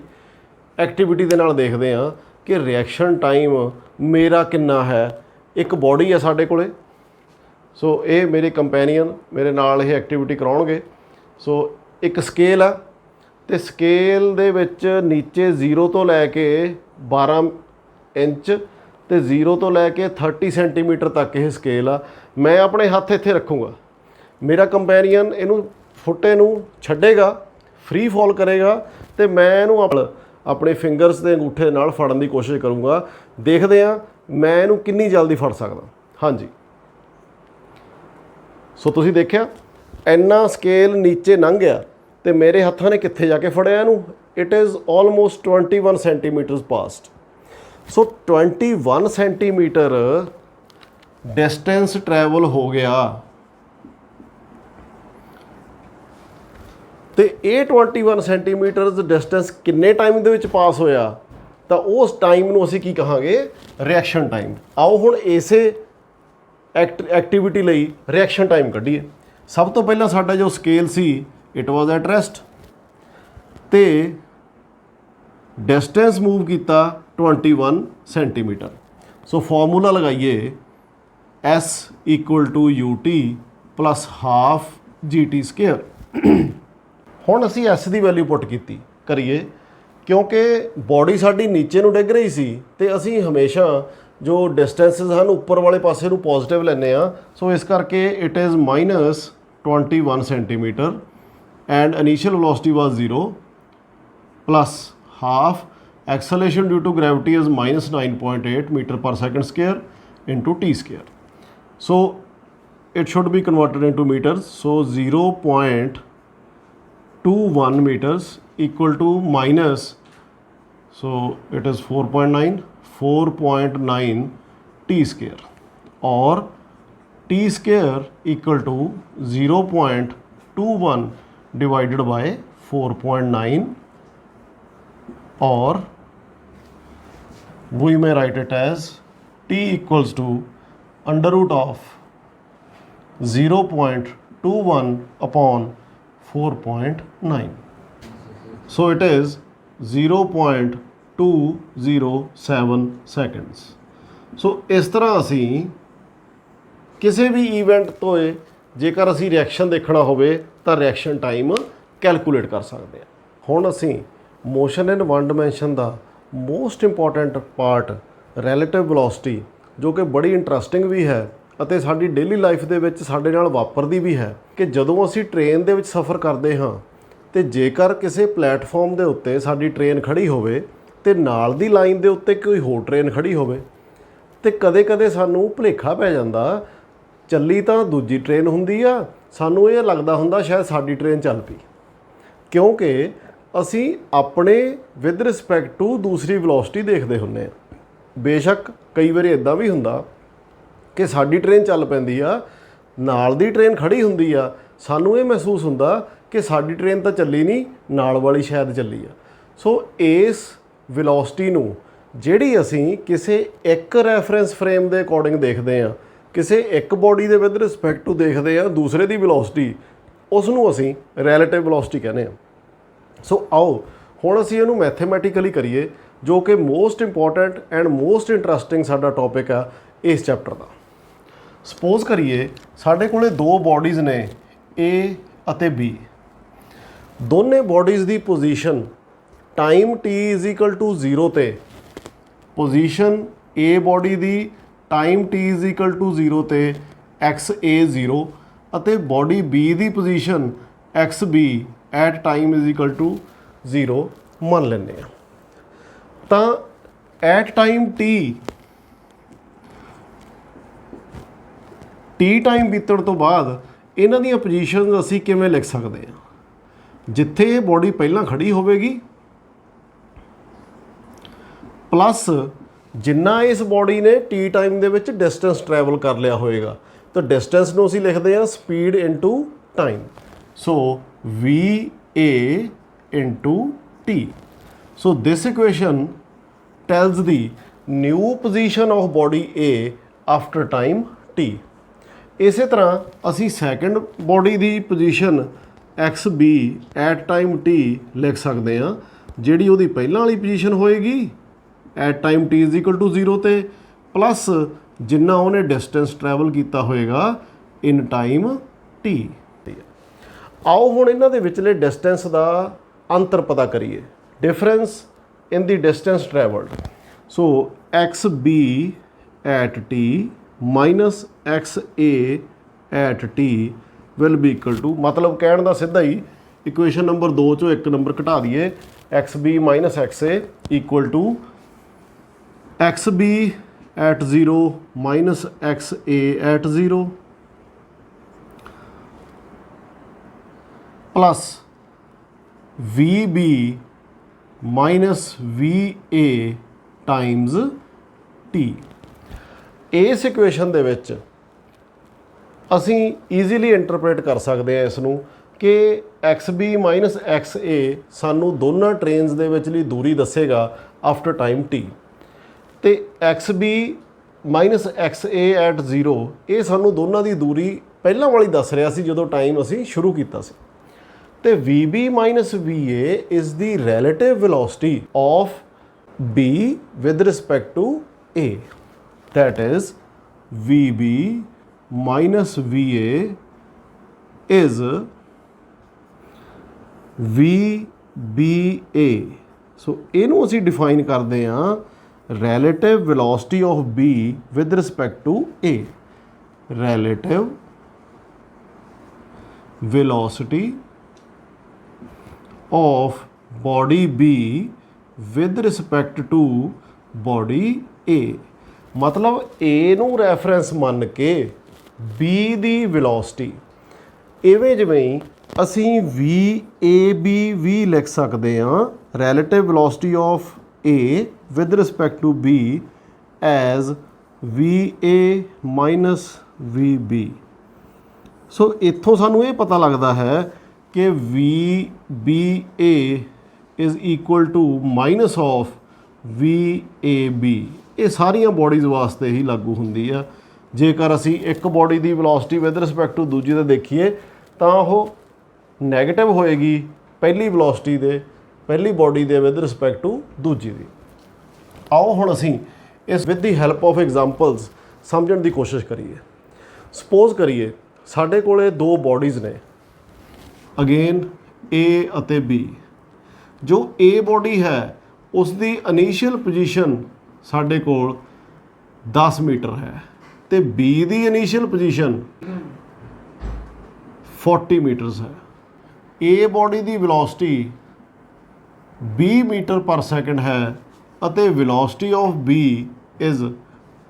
ਐਕਟੀਵਿਟੀ ਦੇ ਨਾਲ ਦੇਖਦੇ ਹਾਂ ਕਿ ਰਿਐਕਸ਼ਨ ਟਾਈਮ ਮੇਰਾ ਕਿੰਨਾ ਹੈ। ਇੱਕ ਬੋਡੀ ਹੈ ਸਾਡੇ ਕੋਲੇ, ਸੋ ਇਹ ਮੇਰੇ ਕੰਪੈਨੀਅਨ ਮੇਰੇ ਨਾਲ ਇਹ ਐਕਟੀਵਿਟੀ ਕਰਾਉਣਗੇ। ਸੋ ਇੱਕ ਸਕੇਲ ਆ ਅਤੇ ਸਕੇਲ ਦੇ ਵਿੱਚ ਨੀਚੇ 0 ਤੋਂ ਲੈ ਕੇ 12 ਇੰਚ ਅਤੇ 0 ਤੋਂ ਲੈ ਕੇ 30 ਸੈਂਟੀਮੀਟਰ ਤੱਕ ਇਹ ਸਕੇਲ ਆ। ਮੈਂ ਆਪਣੇ ਹੱਥ ਇੱਥੇ ਰੱਖੂੰਗਾ, ਮੇਰਾ ਕੰਪੈਨੀਅਨ ਇਹਨੂੰ ਫੁੱਟੇ ਨੂੰ ਛੱਡੇਗਾ, ਫ੍ਰੀ ਫਾਲ ਕਰੇਗਾ ਅਤੇ ਤੇ ਮੈਂ ਇਹਨੂੰ ਆਪਣੇ ਫਿੰਗਰਸ ਦੇ ਅੰਗੂਠੇ ਨਾਲ ਫੜਨ ਦੀ ਕੋਸ਼ਿਸ਼ ਕਰੂੰਗਾ। ਦੇਖਦੇ ਹਾਂ ਮੈਂ ਇਹਨੂੰ ਕਿੰਨੀ ਜਲਦੀ ਫੜ ਸਕਦਾ। ਹਾਂਜੀ, ਸੋ ਤੁਸੀਂ ਦੇਖਿਆ ਇੰਨਾ ਸਕੇਲ ਨੀਚੇ ਲੰਘ ਗਿਆ ਤੇ ਮੇਰੇ ਹੱਥਾਂ ਨੇ ਕਿੱਥੇ ਜਾ ਕੇ ਫੜਿਆ ਇਹਨੂੰ। It is almost 21 centimetres past. So 21 centimetre distance travel ਹੋ ਗਿਆ ਤੇ ਇਹ 21 ਸੈਂਟੀਮੀਟਰਸ ਡਿਸਟੈਂਸ ਕਿੰਨੇ ਟਾਈਮ ਦੇ ਵਿੱਚ ਪਾਸ ਹੋਇਆ, ਤਾਂ ਉਸ ਟਾਈਮ ਨੂੰ ਅਸੀਂ ਕੀ ਕਹਾਂਗੇ, ਰਿਐਕਸ਼ਨ ਟਾਈਮ। ਆਓ ਹੁਣ ਇਸੇ ਐਕਟੀਵਿਟੀ ਲਈ ਰਿਐਕਸ਼ਨ ਟਾਈਮ ਕੱਢੀਏ। ਸਭ ਤੋਂ ਪਹਿਲਾਂ ਸਾਡਾ ਜੋ scale C it was at rest ਤੇ ਡਿਸਟੈਂਸ ਮੂਵ ਕੀਤਾ 21 ਸੈਂਟੀਮੀਟਰ। ਸੋ ਫਾਰਮੂਲਾ ਲਗਾਈਏ S = UT + half GT square. ਹੁਣ ਅਸੀਂ S ਦੀ ਵੈਲਿਊ ਪੁੱਟ ਕੀਤੀ ਕਰੀਏ, ਕਿਉਂਕਿ ਬੋਡੀ ਸਾਡੀ ਨੀਚੇ ਨੂੰ ਡਿੱਗ ਰਹੀ ਸੀ ਤੇ ਅਸੀਂ ਹਮੇਸ਼ਾ ਜੋ ਡਿਸਟੈਂਸਿਸ ਹਨ ਉੱਪਰ ਵਾਲੇ ਪਾਸੇ ਨੂੰ ਪੋਜ਼ਿਟਿਵ ਲੈਂਦੇ ਆ। ਸੋ ਇਸ ਕਰਕੇ it is -21 centimetre and initial velocity was 0 plus half acceleration due to gravity is -9.8 meter per second square into t square. So it should be converted into meters. So 0.21 meters equal to minus, so it is 4.9 t square, or t square equal to 0.21 divided by 4.9, or we may write it as t equals to √ 0.21 upon 4.9. So it is 0.207 seconds. So ਇਸ ਤਰ੍ਹਾਂ ਅਸੀਂ ਕਿਸੇ ਵੀ event ਤੋਂ ਜੇਕਰ ਅਸੀਂ reaction ਦੇਖਣਾ ਹੋਵੇ ਤਾਂ ਰਿਐਕਸ਼ਨ ਟਾਈਮ ਕੈਲਕੂਲੇਟ ਕਰ ਸਕਦੇ ਹਾਂ। ਹੁਣ ਅਸੀਂ ਮੋਸ਼ਨ ਇਨ ਵਨ ਡਾਇਮੈਂਸ਼ਨ ਦਾ most important part relative velocity, ਜੋ ਕਿ ਬੜੀ ਇੰਟਰਸਟਿੰਗ ਵੀ ਹੈ ਅਤੇ ਸਾਡੀ ਡੇਲੀ ਲਾਈਫ ਦੇ ਵਿੱਚ ਸਾਡੇ ਨਾਲ ਵਾਪਰਦੀ ਵੀ ਹੈ, ਕਿ ਜਦੋਂ ਅਸੀਂ ਟ੍ਰੇਨ ਦੇ ਵਿੱਚ ਸਫ਼ਰ ਕਰਦੇ ਹਾਂ ਤੇ ਜੇਕਰ ਕਿਸੇ ਪਲੇਟਫਾਰਮ ਦੇ ਉੱਤੇ ਸਾਡੀ ਟ੍ਰੇਨ ਖੜੀ ਹੋਵੇ ਤੇ ਨਾਲ ਦੀ ਲਾਈਨ ਦੇ ਉੱਤੇ ਕੋਈ ਹੋਰ ਟ੍ਰੇਨ ਖੜੀ ਹੋਵੇ ਤੇ ਕਦੇ-ਕਦੇ ਸਾਨੂੰ ਭੁਲੇਖਾ ਪੈ ਜਾਂਦਾ, ਚੱਲੀ ਤਾਂ ਦੂਜੀ ਟ੍ਰੇਨ ਹੁੰਦੀ ਆ, ਸਾਨੂੰ ਇਹ ਲੱਗਦਾ ਹੁੰਦਾ ਸ਼ਾਇਦ ਸਾਡੀ ਟ੍ਰੇਨ ਚੱਲ ਪਈ, ਕਿਉਂਕਿ ਅਸੀਂ ਆਪਣੇ ਵਿਦ ਰਿਸਪੈਕਟ ਟੂ ਦੂਸਰੀ ਵੈਲੋਸਿਟੀ ਦੇਖਦੇ ਹੁੰਦੇ ਹਾਂ। ਬੇਸ਼ੱਕ ਕਈ ਵਾਰੀ ਇੱਦਾਂ ਵੀ ਹੁੰਦਾ ਕਿ ਸਾਡੀ ਟ੍ਰੇਨ ਚੱਲ ਪੈਂਦੀ ਆ, ਨਾਲ ਦੀ ਟ੍ਰੇਨ ਖੜੀ ਹੁੰਦੀ ਆ, ਸਾਨੂੰ ਇਹ ਮਹਿਸੂਸ ਹੁੰਦਾ ਕਿ ਸਾਡੀ ਟ੍ਰੇਨ ਤਾਂ ਚੱਲੀ ਨਹੀਂ, ਨਾਲ ਵਾਲੀ ਸ਼ਾਇਦ ਚੱਲੀ ਆ। ਸੋ ਇਸ ਵੈਲੋਸਿਟੀ ਨੂੰ ਜਿਹੜੀ ਅਸੀਂ ਕਿਸੇ ਇੱਕ ਰੈਫਰੈਂਸ ਫਰੇਮ ਦੇ ਅਕੋਰਡਿੰਗ ਦੇਖਦੇ ਹਾਂ, ਕਿਸੇ ਇੱਕ ਬੋਡੀ ਦੇ ਵਿਦ ਰਿਸਪੈਕਟ ਟੂ ਦੇਖਦੇ ਹਾਂ ਦੂਸਰੇ ਦੀ ਵੈਲੋਸਿਟੀ, ਉਸ ਨੂੰ ਅਸੀਂ ਰਿਲੇਟਿਵ ਵੈਲੋਸਿਟੀ ਕਹਿੰਦੇ ਹਾਂ। ਸੋ ਆਓ ਹੁਣ ਅਸੀਂ ਇਹਨੂੰ ਮੈਥਮੈਟੀਕਲੀ ਕਰੀਏ, ਜੋ ਕਿ most important and most interesting ਸਾਡਾ ਟੌਪਿਕ ਆ ਇਸ ਚੈਪਟਰ ਦਾ। ਸਪੋਜ਼ ਕਰੀਏ ਸਾਡੇ ਕੋਲੇ ਦੋ ਬੋਡੀਜ਼ ਨੇ A ਅਤੇ B। ਦੋਨੇ ਬੋਡੀਜ਼ ਦੀ ਪੋਜੀਸ਼ਨ ਟਾਈਮ t = 0 ਤੇ, position A body the time t = 0 ਤੇ xa 0 ਅਤੇ body B the position xb at time = 0 ਮੰਨ ਲੈਂਦੇ ਹਾਂ। ਤਾਂ ਐਟ ਟਾਈਮ t ਟਾਈਮ ਬੀਤਣ ਤੋਂ ਬਾਅਦ ਇਹਨਾਂ ਦੀਆਂ ਪੋਜੀਸ਼ਨਸ ਅਸੀਂ ਕਿਵੇਂ ਲਿਖ ਸਕਦੇ ਹਾਂ। ਜਿੱਥੇ ਇਹ ਬੋਡੀ ਪਹਿਲਾਂ ਖੜੀ ਹੋਵੇਗੀ ਪਲੱਸ ਜਿੰਨਾ ਇਸ ਬੋਡੀ ਨੇ t ਟਾਈਮ ਦੇ ਵਿੱਚ ਡਿਸਟੈਂਸ ਟਰੈਵਲ ਕਰ ਲਿਆ ਹੋਏਗਾ, ਤਾਂ ਡਿਸਟੈਂਸ ਨੂੰ ਅਸੀਂ ਲਿਖਦੇ ਹਾਂ speed into time. So va into t. So this equation tells the new position of body A after time t. ਇਸੇ ਤਰ੍ਹਾਂ ਅਸੀਂ second body the position xb at time t ਲਿਖ ਸਕਦੇ ਹਾਂ, ਜਿਹੜੀ ਉਹਦੀ ਪਹਿਲਾਂ ਵਾਲੀ ਪੋਜੀਸ਼ਨ ਹੋਏਗੀ ਐਟ ਟਾਈਮ t = 0 ਤੇ ਪਲੱਸ ਜਿੰਨਾ ਉਹਨੇ ਡਿਸਟੈਂਸ ਟਰੈਵਲ ਕੀਤਾ ਹੋਏਗਾ ਇਨ ਟਾਈਮ t। ਆਓ ਹੁਣ ਇਹਨਾਂ ਦੇ ਵਿਚਲੇ ਡਿਸਟੈਂਸ ਦਾ ਅੰਤਰ ਪਤਾ ਕਰੀਏ, difference in the distance travelled. So xb at t minus xa at t will be equal to, ਮਤਲਬ ਕਹਿਣ ਦਾ ਸਿੱਧਾ ਹੀ ਇਕੁਏਸ਼ਨ ਨੰਬਰ 2 ਚੋਂ 1 ਨੰਬਰ ਘਟਾ ਦਈਏ X B minus X A equal to X B at 0 minus X A at 0 plus V B minus V A times T. इस equation ਦੇ ਵਿੱਚ ਅਸੀਂ ਈਜ਼ੀਲੀ ਇੰਟਰਪ੍ਰੀਟ ਕਰ ਸਕਦੇ ਹਾਂ ਇਸ ਨੂੰ ਕਿ X B minus X A ਸਾਨੂੰ ਦੋਨਾਂ ਟ੍ਰੇਨਸ ਦੇ ਵਿਚਲੀ ਦੂਰੀ ਦੱਸੇਗਾ ਆਫਟਰ ਟਾਈਮ ਟੀ, ਅਤੇ X B minus X A at 0 ਇਹ ਸਾਨੂੰ ਦੋਨਾਂ ਦੀ ਦੂਰੀ ਪਹਿਲਾਂ ਵਾਲੀ ਦੱਸ ਰਿਹਾ ਸੀ ਜਦੋਂ ਟਾਈਮ ਅਸੀਂ ਸ਼ੁਰੂ ਕੀਤਾ ਸੀ। ਤੇ V B minus V A is the relative velocity of B with respect to A, that is VB minus VA is VBA। So ਇਹਨੂੰ ਅਸੀਂ ਡਿਫਾਈਨ ਕਰਦੇ ਹਾਂ relative velocity of B with respect to A, relative velocity of body B with respect to body A। मतलब A ਨੂੰ reference ਮੰਨ ਕੇ B ਦੀ velocity ਇਵੇਂ ਜਿਵੇਂ ਅਸੀਂ VAB ਵੀ ਲਿਖ ਸਕਦੇ ਹਾਂ relative velocity of A with respect to B as VA minus VB। So ਇੱਥੋਂ ਸਾਨੂੰ ਇਹ ਪਤਾ ਲੱਗਦਾ ਹੈ ਕਿ VBA is equal to minus of VAB। ਇਹ ਸਾਰੀਆਂ ਬੋਡੀਜ਼ ਵਾਸਤੇ ਹੀ ਲਾਗੂ ਹੁੰਦੀ ਆ। ਜੇਕਰ ਅਸੀਂ ਇੱਕ ਬੋਡੀ ਦੀ ਵੈਲੋਸਿਟੀ ਵਿਦ ਰਿਸਪੈਕਟ ਟੂ ਦੂਜੀ ਦੇ ਦੇਖੀਏ ਤਾਂ ਉਹ ਨੈਗੇਟਿਵ ਹੋਏਗੀ ਪਹਿਲੀ ਵੈਲੋਸਿਟੀ ਦੇ ਪਹਿਲੀ ਬੋਡੀ ਦੇ ਵਿਦ ਰਿਸਪੈਕਟ ਟੂ ਦੂਜੀ ਦੀ। ਆਓ ਹੁਣ ਅਸੀਂ ਇਸ with the help of examples ਸਮਝਣ ਦੀ ਕੋਸ਼ਿਸ਼ ਕਰੀਏ। ਸਪੋਜ਼ ਕਰੀਏ ਸਾਡੇ ਕੋਲੇ ਦੋ ਬੋਡੀਜ਼ ਨੇ, ਅਗੇਨ A ਅਤੇ B। ਜੋ A ਬੋਡੀ ਹੈ ਉਸ ਦੀ ਇਨੀਸ਼ੀਅਲ ਪੋਜੀਸ਼ਨ ਸਾਡੇ ਕੋਲ 10 ਮੀਟਰ ਹੈ ਤੇ B ਦੀ ਇਨੀਸ਼ੀਅਲ ਪੋਜੀਸ਼ਨ 40 ਮੀਟਰਸ ਹੈ। A ਬੋਡੀ ਦੀ ਵੈਲੋਸਿਟੀ 20 ਮੀਟਰ ਪਰ ਸੈਕਿੰਡ ਹੈ ਅਤੇ velocity of B is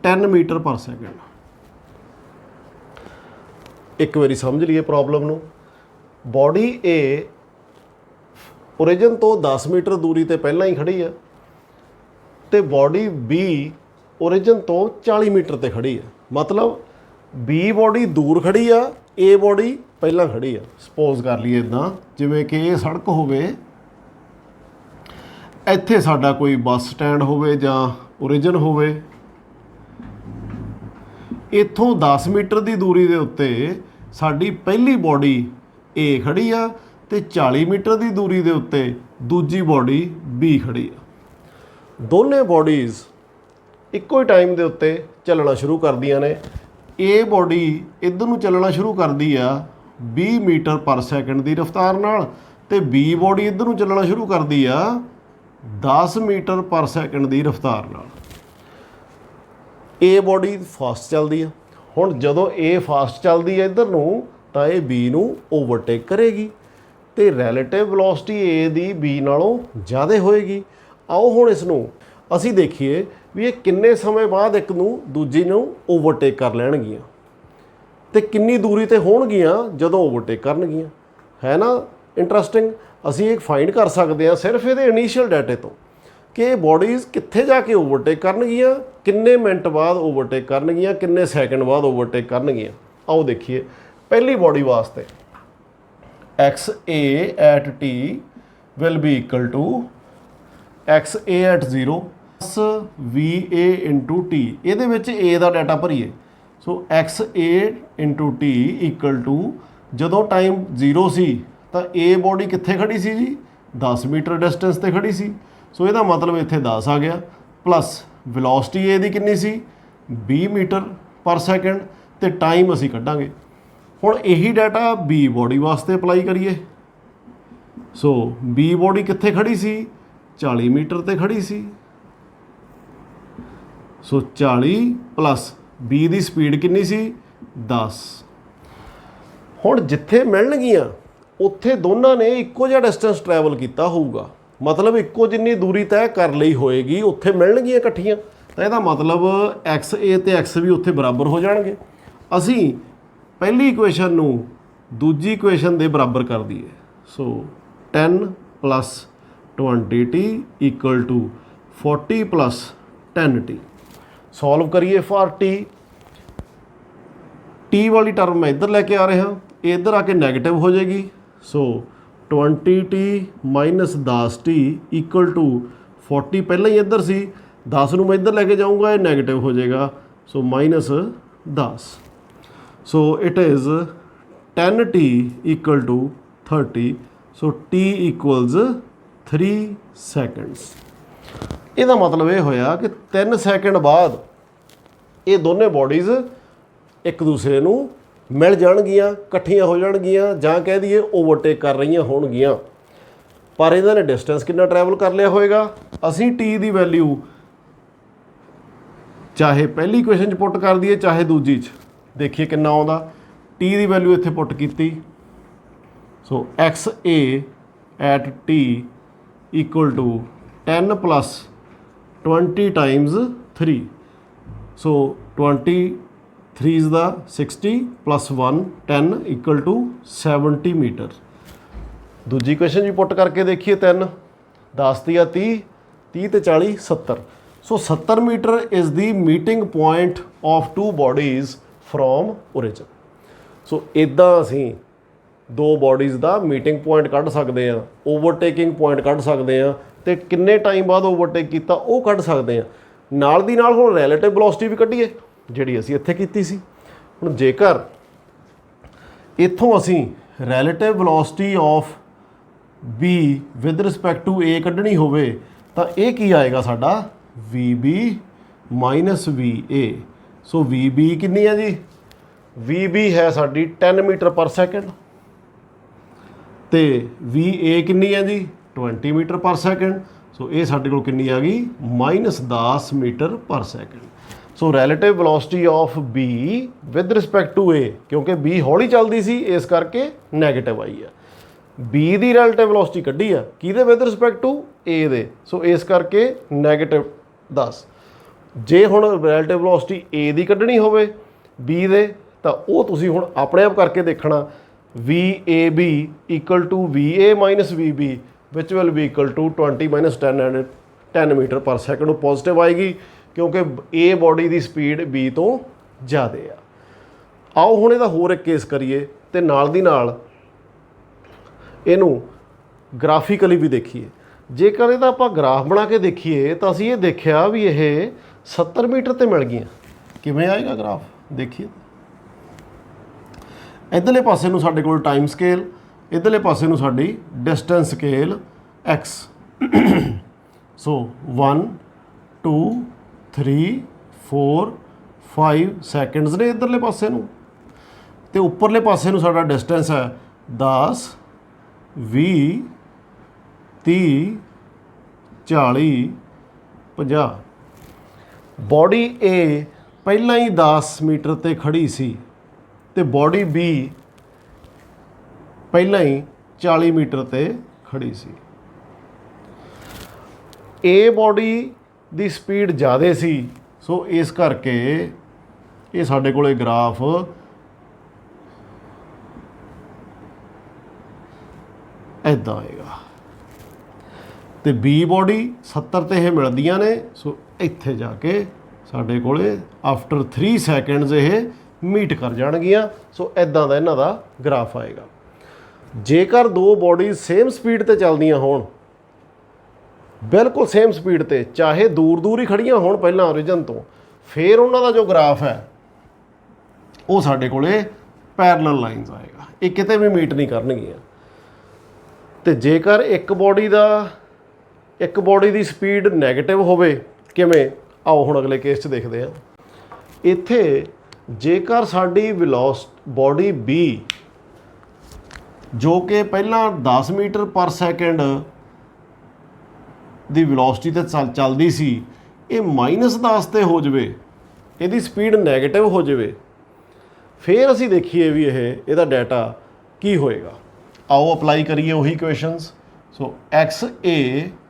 10 metre per second. ਇੱਕ ਵਾਰੀ ਸਮਝ ਲਈਏ ਪ੍ਰੋਬਲਮ ਨੂੰ। ਬੋਡੀ A ਓਰੀਜਨ ਤੋਂ 10 ਮੀਟਰ ਦੂਰੀ ਤੇ ਪਹਿਲਾਂ ਹੀ ਖੜੀ ਹੈ ਤੇ ਬੋਡੀ B ਓਰੀਜਨ ਤੋਂ 40 ਮੀਟਰ ਤੇ ਖੜੀ ਹੈ। ਮਤਲਬ B ਬੋਡੀ ਦੂਰ ਖੜੀ ਆ, A ਬੋਡੀ ਪਹਿਲਾਂ ਖੜੀ ਆ। ਸਪੋਜ਼ ਕਰ ਲਈਏ ਇੱਦਾਂ ਜਿਵੇਂ ਕਿ ਇਹ ਸੜਕ ਹੋਵੇ, ਇੱਥੇ ਸਾਡਾ ਕੋਈ ਬੱਸ ਸਟੈਂਡ ਹੋਵੇ ਜਾਂ ਓਰੀਜਨ ਹੋਵੇ। ਇੱਥੋਂ 10 ਮੀਟਰ ਦੀ ਦੂਰੀ ਦੇ ਉੱਤੇ ਸਾਡੀ ਪਹਿਲੀ ਬੋਡੀ A ਖੜੀ ਆ ਤੇ 40 ਮੀਟਰ ਦੀ ਦੂਰੀ ਦੇ ਉੱਤੇ ਦੂਜੀ ਬੋਡੀ B ਖੜੀ ਆ। ਦੋਨੇ ਬੋਡੀਜ਼ ਇੱਕੋ ਹੀ ਟਾਈਮ ਦੇ ਉੱਤੇ ਚੱਲਣਾ ਸ਼ੁਰੂ ਕਰਦੀਆਂ ਨੇ। A ਬੋਡੀ ਇੱਧਰ ਨੂੰ ਚੱਲਣਾ ਸ਼ੁਰੂ ਕਰਦੀ ਆ 20 ਮੀਟਰ ਪਰ ਸੈਕਿੰਡ ਦੀ ਰਫ਼ਤਾਰ ਨਾਲ ਤੇ B ਬੋਡੀ ਇੱਧਰ ਨੂੰ ਚੱਲਣਾ ਸ਼ੁਰੂ ਕਰਦੀ ਆ 10 ਮੀਟਰ ਪਰ ਸੈਕਿੰਡ ਦੀ ਰਫ਼ਤਾਰ ਨਾਲ। A ਬੋਡੀ ਫਾਸਟ ਚੱਲਦੀ ਆ। ਹੁਣ ਜਦੋਂ A ਫਾਸਟ ਚੱਲਦੀ ਆ ਇੱਧਰ ਨੂੰ ਤਾਂ ਇਹ B ਨੂੰ ਓਵਰਟੇਕ ਕਰੇਗੀ ਤੇ relative velocity A the B ਨਾਲੋਂ ਜ਼ਿਆਦਾ ਹੋਏਗੀ। ਆਓ ਹੁਣ ਇਸ ਨੂੰ ਅਸੀਂ ਦੇਖੀਏ ਵੀ ਇਹ ਕਿੰਨੇ ਸਮੇਂ ਬਾਅਦ ਇੱਕ ਨੂੰ ਦੂਜੀ ਨੂੰ ਓਵਰਟੇਕ ਕਰ ਲੈਣਗੀਆਂ ਤੇ ਕਿੰਨੀ ਦੂਰੀ ਤੇ ਹੋਣਗੀਆਂ ਜਦੋਂ ਓਵਰਟੇਕ ਕਰਨਗੀਆਂ। ਹੈ ਨਾ ਇੰਟਰਸਟਿੰਗ। ਅਸੀਂ ਇਹ ਫਾਈਂਡ ਕਰ ਸਕਦੇ ਹਾਂ ਸਿਰਫ ਇਹਦੇ ਇਨੀਸ਼ੀਅਲ ਡਾਟੇ ਤੋਂ ਕਿ ਇਹ ਬੋਡੀਜ਼ ਕਿੱਥੇ ਜਾ ਕੇ ਓਵਰਟੇਕ ਕਰਨਗੀਆਂ, ਕਿੰਨੇ ਮਿੰਟ ਬਾਅਦ ਓਵਰਟੇਕ ਕਰਨਗੀਆਂ, ਕਿੰਨੇ ਸੈਕਿੰਡ ਬਾਅਦ ਓਵਰਟੇਕ ਕਰਨਗੀਆਂ। ਆਓ ਦੇਖੀਏ। ਪਹਿਲੀ ਬੋਡੀ ਵਾਸਤੇ XA at T will be equal to XA at 0 plus VA into T। ਇਹਦੇ ਵਿੱਚ A ਦਾ ਡਾਟਾ ਭਰੀਏ। So XA into T equal to ਜਦੋਂ ਟਾਈਮ 0 ਸੀ ਤਾਂ A ਬੋਡੀ ਕਿੱਥੇ ਖੜੀ ਸੀ ਜੀ? 10 ਮੀਟਰ ਡਿਸਟੈਂਸ ਤੇ ਖੜੀ ਸੀ। ਸੋ ਇਹਦਾ ਮਤਲਬ ਇੱਥੇ 10 ਆ ਗਿਆ ਪਲੱਸ ਵੈਲੋਸਿਟੀ A ਦੀ ਕਿੰਨੀ ਸੀ? 20 ਮੀਟਰ ਪਰ ਸੈਕਿੰਡ ਤੇ ਟਾਈਮ ਅਸੀਂ ਕੱਢਾਂਗੇ। ਹੁਣ ਇਹੀ ਡਾਟਾ B ਬੋਡੀ ਵਾਸਤੇ ਅਪਲਾਈ ਕਰੀਏ। ਸੋ B ਬੋਡੀ ਕਿੱਥੇ ਖੜੀ ਸੀ? 40 ਮੀਟਰ ਤੇ ਖੜੀ ਸੀ। ਸੋ 40 ਪਲੱਸ B ਦੀ ਸਪੀਡ ਕਿੰਨੀ ਸੀ? 10। ਹੁਣ ਜਿੱਥੇ ਮਿਲਣਗੀਆਂ ਉੱਥੇ ਦੋਨਾਂ ਨੇ ਇੱਕੋ ਜਿਹਾ ਡਿਸਟੈਂਸ ਟਰੈਵਲ ਕੀਤਾ ਹੋਊਗਾ। मतलब ਇੱਕੋ ਜਿੰਨੀ ਦੂਰੀ ਤੈਅ ਕਰ ਲਈ ਹੋਏਗੀ ਉੱਥੇ ਮਿਲਣਗੀਆਂ ਇਕੱਠੀਆਂ, ਤਾਂ ਇਹਦਾ ਮਤਲਬ XA ਤੇ X ਵੀ ਉੱਥੇ ਬਰਾਬਰ ਹੋ ਜਾਣਗੇ। ਅਸੀਂ ਪਹਿਲੀ ਇਕੁਏਸ਼ਨ ਨੂੰ ਦੂਜੀ ਇਕੁਏਸ਼ਨ ਦੇ ਬਰਾਬਰ ਕਰ ਦਈਏ। ਸੋ 10 + 20t = 40 + 10t। ਸੋਲਵ ਕਰੀਏ ਫਾਰ ਟੀ ਵਾਲੀ ਟਰਮ ਮੈਂ ਇੱਧਰ ਲੈ ਕੇ ਆ ਰਿਹਾ, ਇਹ ਇੱਧਰ ਆ ਕੇ ਨੈਗੇਟਿਵ ਹੋ ਜਾਏਗੀ। ਸੋ 20t - 10t = 40 ਪਹਿਲਾਂ ਹੀ ਇੱਧਰ ਸੀ, 10 ਨੂੰ ਮੈਂ ਇੱਧਰ ਲੈ ਕੇ ਜਾਊਂਗਾ, ਇਹ ਨੈਗੇਟਿਵ ਹੋ ਜਾਏਗਾ। ਸੋ -10। ਸੋ it is 10t = 30। So t = 3 seconds। ਇਹਦਾ ਮਤਲਬ ਇਹ ਹੋਇਆ ਕਿ 3 ਸੈਕਿੰਡ ਬਾਅਦ ਇਹ ਦੋਨੇ ਬੋਡੀਜ਼ ਇੱਕ ਦੂਸਰੇ ਨੂੰ ਮਿਲ ਜਾਣਗੀਆਂ, ਇਕੱਠੀਆਂ ਹੋ ਜਾਣਗੀਆਂ, ਜਾਂ ਕਹਿ ਦਈਏ ਓਵਰਟੇਕ ਕਰ ਰਹੀਆਂ ਹੋਣਗੀਆਂ। ਪਰ ਇਹਨਾਂ ਨੇ ਡਿਸਟੈਂਸ ਕਿੰਨਾ ਟਰੈਵਲ ਕਰ ਲਿਆ ਹੋਏਗਾ? ਅਸੀਂ ਟੀ ਦੀ ਵੈਲਿਊ ਚਾਹੇ ਪਹਿਲੀ ਇਕੁਏਸ਼ਨ 'ਚ ਪੁੱਟ ਕਰ ਦਈਏ ਚਾਹੇ ਦੂਜੀ 'ਚ, ਦੇਖੀਏ ਕਿੰਨਾ ਆਉਂਦਾ। ਟੀ ਦੀ ਵੈਲਿਊ ਇੱਥੇ ਪੁੱਟ ਕੀਤੀ। So XA at t = 10 + 20 × 3। ਸੋ 20 3s ਦਾ 60 + 1 10 = 70 ਮੀਟਰ। ਦੂਜੀ ਕੁਐਸਚਨ ਵੀ ਪੁੱਟ ਕਰਕੇ ਦੇਖੀਏ। 3 10 × 30 30 ਤੇ 40 70। So 70 metre is the meeting point of two bodies from origin. So ਇੱਦਾਂ ਅਸੀਂ ਦੋ ਬੋਡੀਜ਼ ਦਾ ਮੀਟਿੰਗ ਪੁਆਇੰਟ ਕੱਢ ਸਕਦੇ ਹਾਂ, ਓਵਰਟੇਕਿੰਗ ਪੁਆਇੰਟ ਕੱਢ ਸਕਦੇ ਹਾਂ, ਅਤੇ ਕਿੰਨੇ ਟਾਈਮ ਬਾਅਦ ਓਵਰਟੇਕ ਕੀਤਾ ਉਹ ਕੱਢ ਸਕਦੇ ਹਾਂ। ਨਾਲ ਦੀ ਨਾਲ ਹੁਣ ਰੈਲੇਟਿਵ ਵੈਲੋਸਿਟੀ ਵੀ ਕੱਢੀਏ, ਜਿਹੜੀ ਅਸੀਂ ਇੱਥੇ ਕੀਤੀ ਸੀ। ਹੁਣ ਜੇਕਰ ਇੱਥੋਂ ਅਸੀਂ relative velocity of B with respect to A ਕੱਢਣੀ ਹੋਵੇ ਤਾਂ ਇਹ ਕੀ ਆਏਗਾ ਸਾਡਾ? VB - VA। ਸੋ VB ਕਿੰਨੀ ਹੈ ਜੀ? VB ਹੈ ਸਾਡੀ 10 ਮੀਟਰ ਪਰ ਸੈਕਿੰਡ, ਅਤੇ VA ਕਿੰਨੀ ਹੈ ਜੀ? 20 ਮੀਟਰ ਪਰ ਸੈਕਿੰਡ। ਸੋ ਇਹ ਸਾਡੇ ਕੋਲ ਕਿੰਨੀ ਆ ਗਈ? -10 metre per second. So relative velocity of B with respect to A, ਕਿਉਂਕਿ B ਹੌਲੀ ਚੱਲਦੀ ਸੀ ਇਸ ਕਰਕੇ ਨੈਗੇਟਿਵ ਆਈ ਆ। B ਦੀ ਰੈਲੇਟਿਵ ਵੈਲੋਸਿਟੀ ਕੱਢੀ ਆ ਕਿਹਦੇ ਵਿਦ ਰਿਸਪੈਕਟ ਟੂ A ਦੇ, ਸੋ ਇਸ ਕਰਕੇ -10। ਜੇ ਹੁਣ ਰੈਲੇਟਿਵ ਵੈਲੋਸਿਟੀ A ਦੀ ਕੱਢਣੀ ਹੋਵੇ B ਦੇ, ਤਾਂ ਉਹ ਤੁਸੀਂ ਹੁਣ ਆਪਣੇ ਆਪ ਕਰਕੇ ਦੇਖਣਾ। VAB = VA - VB which will be equal to 20 - 10 metre per second. ਉਹ ਪੋਜ਼ੀਟਿਵ ਆਏਗੀ ਕਿਉਂਕਿ A ਬੋਡੀ ਦੀ ਸਪੀਡ B ਤੋਂ ਜ਼ਿਆਦਾ ਆ। ਆਓ ਹੁਣ ਇਹਦਾ ਹੋਰ ਇੱਕ ਕੇਸ ਕਰੀਏ ਅਤੇ ਨਾਲ ਦੀ ਨਾਲ ਇਹਨੂੰ ਗ੍ਰਾਫਿਕਲੀ ਵੀ ਦੇਖੀਏ। ਜੇਕਰ ਇਹਦਾ ਆਪਾਂ ਗ੍ਰਾਫ ਬਣਾ ਕੇ ਦੇਖੀਏ ਤਾਂ ਅਸੀਂ ਇਹ ਦੇਖਿਆ ਵੀ ਇਹ 70 ਮੀਟਰ 'ਤੇ ਮਿਲ ਗਈਆਂ। ਕਿਵੇਂ ਆਏਗਾ ਗ੍ਰਾਫ? ਦੇਖੀਏ। ਇੱਧਰਲੇ ਪਾਸੇ ਨੂੰ ਸਾਡੇ ਕੋਲ ਟਾਈਮ ਸਕੇਲ, ਇੱਧਰਲੇ ਪਾਸੇ ਨੂੰ ਸਾਡੀ ਡਿਸਟੈਂਸ ਸਕੇਲ X। ਸੋ 1 2 3 4 5 ਸੈਕਿੰਡਸ ਨੇ ਇੱਧਰਲੇ ਪਾਸੇ ਨੂੰ, ਅਤੇ ਉੱਪਰਲੇ ਪਾਸੇ ਨੂੰ ਸਾਡਾ ਡਿਸਟੈਂਸ ਹੈ 10 20 30 40 50। ਬੋਡੀ A ਪਹਿਲਾਂ ਹੀ 10 ਮੀਟਰ 'ਤੇ ਖੜੀ ਸੀ ਅਤੇ ਬੋਡੀ B ਪਹਿਲਾਂ ਹੀ 40 ਮੀਟਰ 'ਤੇ ਖੜੀ ਸੀ। A ਬੋਡੀ ਦੀ ਸਪੀਡ ਜ਼ਿਆਦਾ ਸੀ, ਸੋ ਇਸ ਕਰਕੇ ਇਹ ਸਾਡੇ ਕੋਲੇ ਗ੍ਰਾਫ ਇੱਦਾਂ ਆਏਗਾ, ਅਤੇ B ਬੋਡੀ 70 'ਤੇ ਇਹ ਮਿਲਦੀਆਂ ਨੇ। ਸੋ ਇੱਥੇ ਜਾ ਕੇ ਸਾਡੇ ਕੋਲੇ ਆਫਟਰ 3 ਸੈਕਿੰਡਸ ਇਹ ਮੀਟ ਕਰ ਜਾਣਗੀਆਂ। ਸੋ ਇੱਦਾਂ ਦਾ ਇਹਨਾਂ ਦਾ ਗ੍ਰਾਫ ਆਏਗਾ। ਜੇਕਰ ਦੋ ਬੋਡੀਜ਼ ਸੇਮ ਸਪੀਡ 'ਤੇ ਚੱਲਦੀਆਂ ਹੋਣ, ਬਿਲਕੁਲ ਸੇਮ ਸਪੀਡ 'ਤੇ, ਚਾਹੇ ਦੂਰ ਦੂਰ ਹੀ ਖੜੀਆਂ ਹੋਣ ਪਹਿਲਾਂ ਓਰੀਜਨ ਤੋਂ, ਫਿਰ ਉਹਨਾਂ ਦਾ ਜੋ ਗ੍ਰਾਫ ਹੈ ਉਹ ਸਾਡੇ ਕੋਲੇ ਪੈਰਲਲ ਲਾਈਨਸ ਆਏਗਾ। ਇਹ ਕਿਤੇ ਵੀ ਮੀਟ ਨਹੀਂ ਕਰਨਗੀਆਂ। ਅਤੇ ਜੇਕਰ ਇੱਕ ਬੋਡੀ ਦੀ ਸਪੀਡ ਨੈਗੇਟਿਵ ਹੋਵੇ, ਕਿਵੇਂ? ਆਓ ਹੁਣ ਅਗਲੇ ਕੇਸ 'ਚ ਦੇਖਦੇ ਹਾਂ। ਇੱਥੇ ਜੇਕਰ ਸਾਡੀ ਬੋਡੀ B ਜੋ ਕਿ ਪਹਿਲਾਂ 10 ਮੀਟਰ ਪਰ ਸੈਕਿੰਡ ਦੀ ਵੈਲੋਸਿਟੀ 'ਤੇ ਚੱਲਦੀ ਸੀ, ਇਹ -10 'ਤੇ ਹੋ ਜਾਵੇ, ਇਹਦੀ ਸਪੀਡ ਨੈਗੇਟਿਵ ਹੋ ਜਾਵੇ, ਫਿਰ ਅਸੀਂ ਦੇਖੀਏ ਵੀ ਇਹਦਾ ਡਾਟਾ ਕੀ ਹੋਏਗਾ। ਆਓ ਅਪਲਾਈ ਕਰੀਏ ਉਹੀ equations. So X A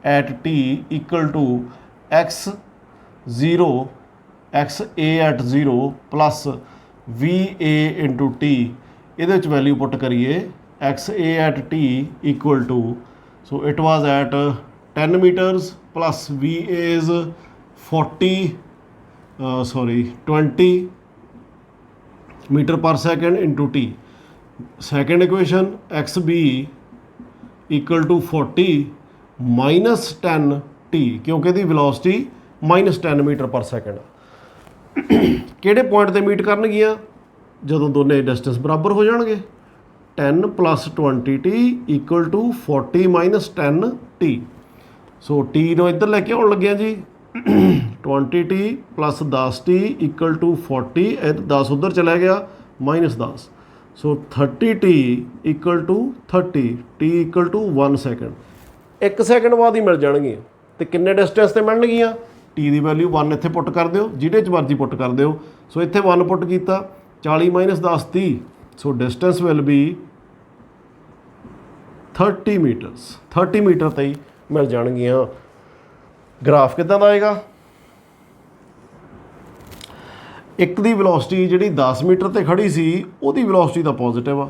at T equal to X zero X A at zero plus V A into T ये वैल्यू पुट करिए X A at T equal to so it was at 10 metres plus V is 20 metre per second into T second equation X B equal to 40 minus 10 T क्योंकि इसकी velocity minus 10 metre per second किहड़े point ते meet करनगियां जदों दोने distance बराबर हो जाणगे 10 plus 20 T equal to 40 minus 10 T so T नूं इधर लैके आउण लग्गे जी 20 T plus 10 T equal to 40 10 उधर चला गया minus 10 so 30 T equal to 30 T equal to 1 second 1 second बाद ही मिल जाएगी तो किन्ने डिस्टेंस से मिलणगियां टी की वैल्यू 1 इत्थे पुट कर दो जिहदे च मर्जी पुट कर दो सो इत्थे 1 पुट किया 40 minus 10 30 so distance will be 30 metres 30 metre ते ही मिल जाणगियां ग्राफ किदां दा आएगा एक दी वेलोसिटी जिहड़ी 10 मीटर ते खड़ी सी उहदी वेलोसिटी तां पॉजिटिव आ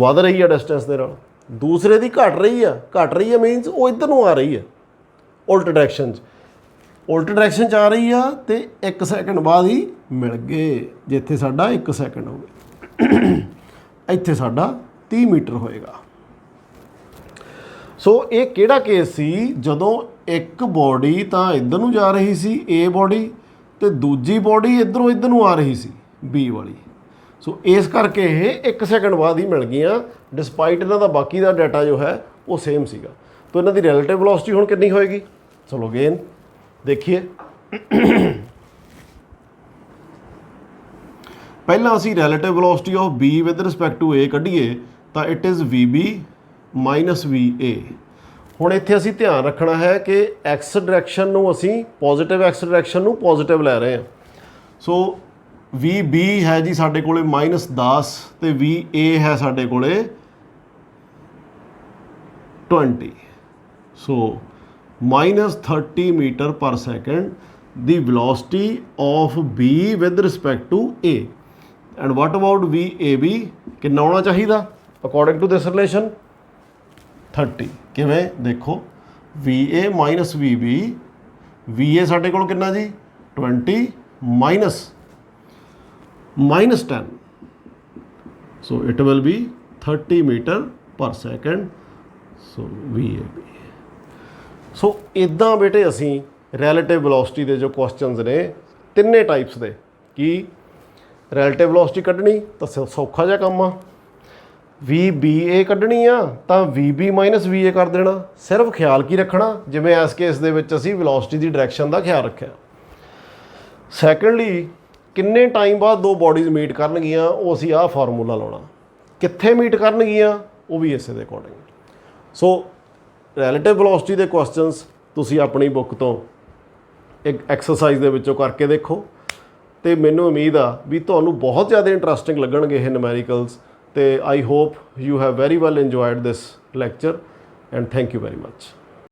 वध रही है डिस्टेंस दे नाल दूसरे दी घट रही है मीनस वो इधर नूं आ रही है उल्ट डायरैक्शन च आ रही है तो 1 सैकेंड बाद ही मिल गए जिथे साडा 1 सैकेंड हो गया इत्थे साडा 30 मीटर होएगा सो ये किहड़ा केस सी जदों एक बॉडी तां इधर नूं जा रही सी ए बॉडी तो दूजी बॉडी इधरों इधर नूं आ रही सी बी वाली सो इस करके ये 1 सैकेंड बाद ही मिल गई डिस्पाइट इन्हां दा बाकी दा डाटा जो है वो सेम सीगा तो इन्हां दी रिलेटिव वेलोसिटी हुण कितनी होएगी चलो अगेन देखिए पहला असी relative velocity of B with respect to A कढ़ीए तो it is V B minus V A हुण इत्थे असी ध्यान रखना है कि एक्स डायरैक्शन नूं असी पॉजिटिव एक्स डायरैक्शन नूं पॉजिटिव लै रहे हैं सो वी बी है जी साडे कोले माइनस 10 तो वी ए है साडे कोले 20 so minus 30 metre per second दी velocity of B with respect to A and what about V A B कितना होना चाहिए अकॉर्डिंग टू दिस रिलेशन 30 किवें देखो V A minus V B A साडे कोल कितना जी 20 minus 10 so it will be 30 metre per second so V A B so इदां बेटे असी रिलेटिव वेलोसिटी के जो क्वेश्चनस ने तिन्ने टाइप्स के कि रिलेटिव वेलोसिटी कढ़नी तो सौखा जिहा काम आ वी बी ए कढ़नी आ तो V B minus V A कर देना सिर्फ ख्याल की रखना जिवें इस केस दे विच असी वेलोसिटी की डायरैक्शन का ख्याल रखा सैकेंडली किन्ने टाइम बाद दो बॉडीज़ मीट करनगियां वो असी आह फार्मूला लाउणा कित्थे मीट करनगियां वो भी इसे दे अकॉर्डिंग सो रिलेटिव वेलोसिटी के क्वेश्चनस तुसी अपनी बुक तो एक एक्सरसाइज दे विचों करके देखो तो मैनूं उम्मीद आ भी तुहानूं बहुत ज़्यादा इंटरस्टिंग लगणगे ये न्यूमेरिकल्स तो I hope you have very well enjoyed this lecture and thank you very much.